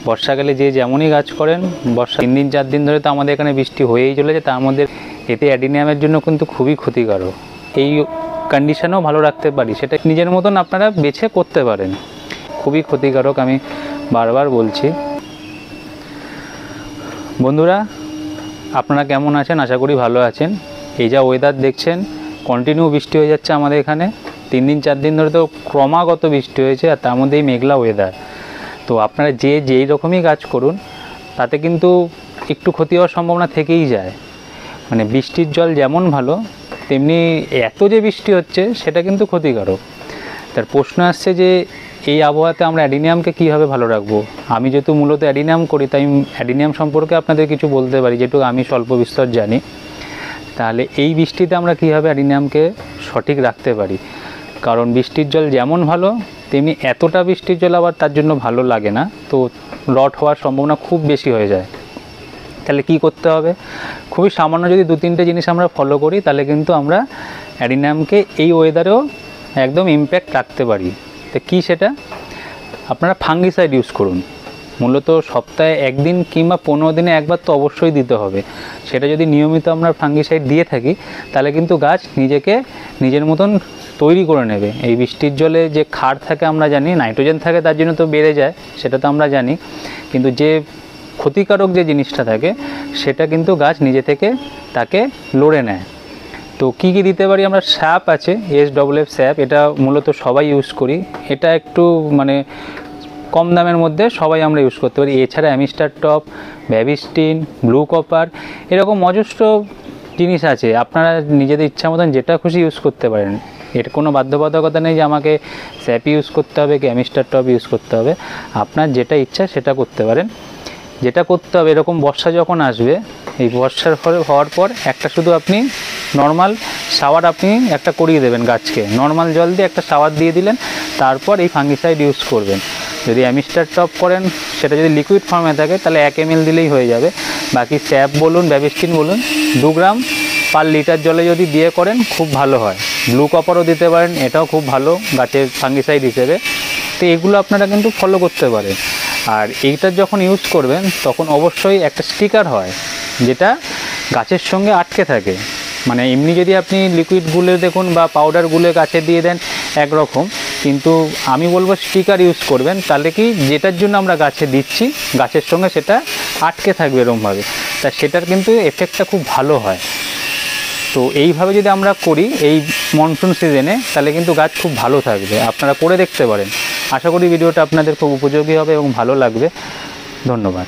বর্ষাকালে যে যেমনই গাছ করেন, বর্ষা 3 দিন 4 দিন ধরে তো আমাদের এখানে বৃষ্টি হয়েই চলেছে, তার মধ্যে এতে অ্যাডিনিয়ামের জন্য কিন্তু খুবই ক্ষতিকারক। এই কন্ডিশনেও ভালো রাখতে পারি, সেটা নিজের মতন আপনারা বেছে করতে পারেন। খুবই ক্ষতিকারক, আমি বারবার বলছি। বন্ধুরা, আপনারা কেমন আছেন? আশা করি ভালো আছেন। এই যা ওয়েদার দেখছেন, কন্টিনিউ বৃষ্টি হয়ে যাচ্ছে আমাদের এখানে। 3 দিন 4 দিন ধরে তো ক্রমাগত বৃষ্টি হয়েছে, আর তার মধ্যেই মেঘলা ওয়েদার। তো আপনারা যেই রকমই কাজ করুন, তাতে কিন্তু একটু ক্ষতি হওয়ার সম্ভাবনা থেকেই যায়। মানে বৃষ্টির জল যেমন ভালো, তেমনি এত যে বৃষ্টি হচ্ছে সেটা কিন্তু ক্ষতিকারক। তার প্রশ্ন আসছে যে এই আবহাওয়াতে আমরা অ্যাডিনিয়ামকে কীভাবে ভালো রাখবো। আমি যেহেতু মূলত অ্যাডিনিয়াম করি, তাই অ্যাডিনিয়াম সম্পর্কে আপনাদের কিছু বলতে পারি, যেটুকু আমি স্বল্প বিস্তর জানি। তাহলে এই বৃষ্টিতে আমরা কীভাবে অ্যাডিনিয়ামকে সঠিক রাখতে পারি। কারণ বৃষ্টির জল যেমন ভালো, তেমনি এতটা বৃষ্টির জল আবার তার জন্য ভালো লাগে না, তো রট হওয়ার সম্ভাবনা খুব বেশি হয়ে যায়। তাহলে কি করতে হবে? খুবই সামান্য যদি 2-3টে জিনিস আমরা ফলো করি, তাহলে কিন্তু আমরা অ্যাডিনিয়ামকে এই ওয়েদারেও একদম ইমপ্যাক্ট রাখতে পারি। তো কী সেটা? আপনারা ফাঙ্গিসাইড ইউজ করুন। মূলত সপ্তাহে 1 দিন কিংবা 15 দিনে একবার তো অবশ্যই দিতে হবে। সেটা যদি নিয়মিত আমরা ফাঙ্গিসাইড দিয়ে থাকি, তাহলে কিন্তু গাছ নিজের মতন তৈরি করে নেবে। এই বৃষ্টির জলে যে ক্ষার থাকে আমরা জানি, নাইট্রোজেন থাকে, তার জন্য তো বেড়ে যায়, সেটা তো আমরা জানি। কিন্তু যে ক্ষতিকারক যে জিনিসটা থাকে, সেটা কিন্তু গাছ নিজে থেকে তাকে লড়ে নেয়। তো কী কী দিতে পারি আমরা? স্যাপ আছে, SFF স্যাপ, এটা মূলত সবাই ইউজ করি। এটা একটু মানে কম দামের মধ্যে সবাই আমরা ইউজ করতে পারি। এছাড়া Amistar top, Bavistin, blue copper, এরকম অজস্র জিনিস আছে। আপনারা নিজেদের ইচ্ছা মতন যেটা খুশি ইউজ করতে পারেন। এর কোনো বাধ্যবাধকতা নেই যে আমাকে স্যাপ ইউজ করতে হবে কি অ্যামিস্টার টপ ইউজ করতে হবে। আপনার যেটা ইচ্ছা সেটা করতে পারেন। যেটা করতে হবে, এরকম বর্ষা যখন আসবে, এই বর্ষার হওয়ার পর একটা শুধু আপনি নর্মাল শাওয়ার আপনি একটা করিয়ে দেবেন গাছকে। নর্মাল জল দিয়ে একটা শাওয়ার দিয়ে দিলেন, তারপর এই ফাঙ্গিসাইড ইউজ করবেন। যদি অ্যামিস্টার টপ করেন, সেটা যদি লিকুইড ফর্মে থাকে, তাহলে 1 ml দিলেই হয়ে যাবে। বাকি স্যাপ বলুন, ব্যাবিস্টিন বলুন, 2 গ্রাম পার লিটার জলে যদি দিয়ে করেন, খুব ভালো হয়। ব্লু কপারও দিতে পারেন, এটাও খুব ভালো গাছের ফাঙ্গিসাইড হিসেবে। তো এগুলো আপনারা কিন্তু ফলো করতে পারেন। আর এইটা যখন ইউজ করবেন, তখন অবশ্যই একটা স্টিকার হয়, যেটা গাছের সঙ্গে আটকে থাকে। মানে এমনি যদি আপনি লিকুইড গুলে দেখুন বা পাউডার গুলে গাছে দিয়ে দেন একরকম, কিন্তু আমি বলবো স্টিকার ইউজ করবেন। তাহলে কি, যেটার জন্য আমরা গাছে দিচ্ছি, গাছের সঙ্গে সেটা আটকে থাকবে এরকমভাবে, তা সেটার কিন্তু এফেক্টটা খুব ভালো হয়। তো এইভাবে যদি আমরা করি এই মনসুন সিজনে, তাহলে কিন্তু গাছ খুব ভালো থাকবে। আপনারা করে দেখতে পারেন। আশা করি ভিডিওটা আপনাদের খুব উপযোগী হবে এবং ভালো লাগবে। ধন্যবাদ।